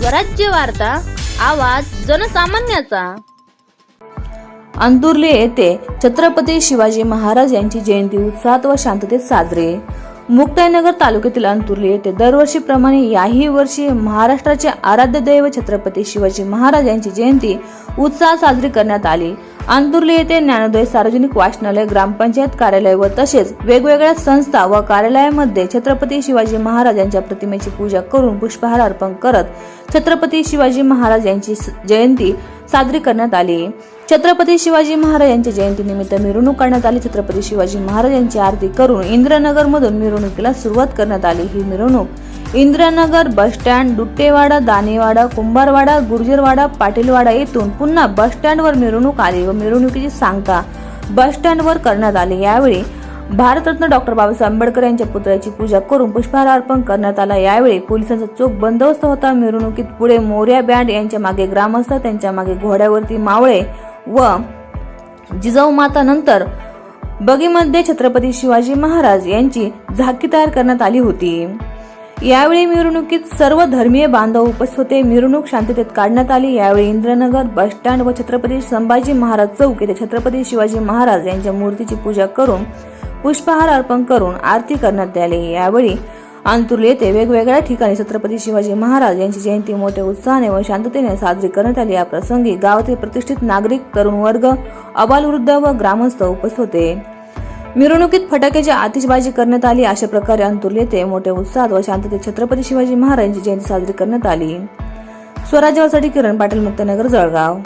स्वराज्य वार्ता, आवाज जनसामान्याचा। अंतुर्ले येथे छत्रपती शिवाजी महाराज यांची जयंती उत्साहात व शांततेत साजरी। मुक्ताईनगर तालुक्यातील अंतुर्ले येथे दरवर्षीप्रमाणे याही वर्षी महाराष्ट्राचे आराध्य दैवत छत्रपती शिवाजी महाराज यांची जयंती उत्साहात साजरी करण्यात आली। अंतुर्ले येथे ज्ञानोदय सार्वजनिक वाचनालय, ग्रामपंचायत कार्यालय व तसेच वेगवेगळ्या संस्था व कार्यालयामध्ये छत्रपती शिवाजी महाराज यांच्या प्रतिमेची पूजा करून पुष्पहार अर्पण करत छत्रपती शिवाजी महाराज यांची जयंती साजरी करण्यात आली। छत्रपती शिवाजी महाराज यांच्या जयंतीनिमित्त मिरवणूक काढण्यात आली। छत्रपती शिवाजी महाराज यांची आरती करून इंद्रनगर मधून मिरवणुकीला सुरुवात करण्यात आली। ही मिरवणूक इंद्रनगर, बस स्टँड, दुट्टेवाडा, दानेवाडा, कुंभारवाडा, गुर्जरवाडा, पाटीलवाडा येथून पुन्हा बस स्टँडवर मिरवणूक आली व मिरवणुकीची सांगता बस स्टँडवर करण्यात आली। यावेळी भारतरत्न डॉक्टर बाबासाहेब आंबेडकर यांच्या पुतळ्याची पूजा करून पुष्पहार अर्पण करण्यात आला। यावेळी पोलिसांचा चोख बंदोबस्त होता। मिरवणुकीत पुढे मोर्या बँड, यांच्या मागे ग्रामस्थ, त्यांच्या मागे घोड्यावरती मावळे व जिजाऊ माता, नंतर बगीमध्ये छत्रपती शिवाजी महाराज यांची झाकी तयार करण्यात आली होती। यावेळी मिरवणुकीत सर्व धर्मीय बांधव उपस्थित होते। मिरवणूक शांततेत काढण्यात आली। यावेळी इंद्रनगर, बस स्टँड व छत्रपती संभाजी महाराज चौक येथे छत्रपती शिवाजी महाराज यांच्या मूर्तीची पूजा करून पुष्पहार अर्पण करून आरती करण्यात आली। यावेळी अंतुर्ले येथे वेगवेगळ्या ठिकाणी छत्रपती शिवाजी महाराज यांची जयंती मोठ्या उत्साहाने व शांततेने साजरी करण्यात आली। या प्रसंगी गावातील प्रतिष्ठित नागरिक, तरुण वर्ग, अबालवृद्ध व ग्रामस्थ उपस्थित होते। मिरवणुकीत फटाक्याची आतिषबाजी करण्यात आली। अशा प्रकारे अंतुर्ले येथे मोठ्या उत्साहात व शांततेत छत्रपती शिवाजी महाराज यांची जयंती साजरी करण्यात आली। स्वराज्यासाठी किरण पाटील, मुक्ताईनगर, जळगाव।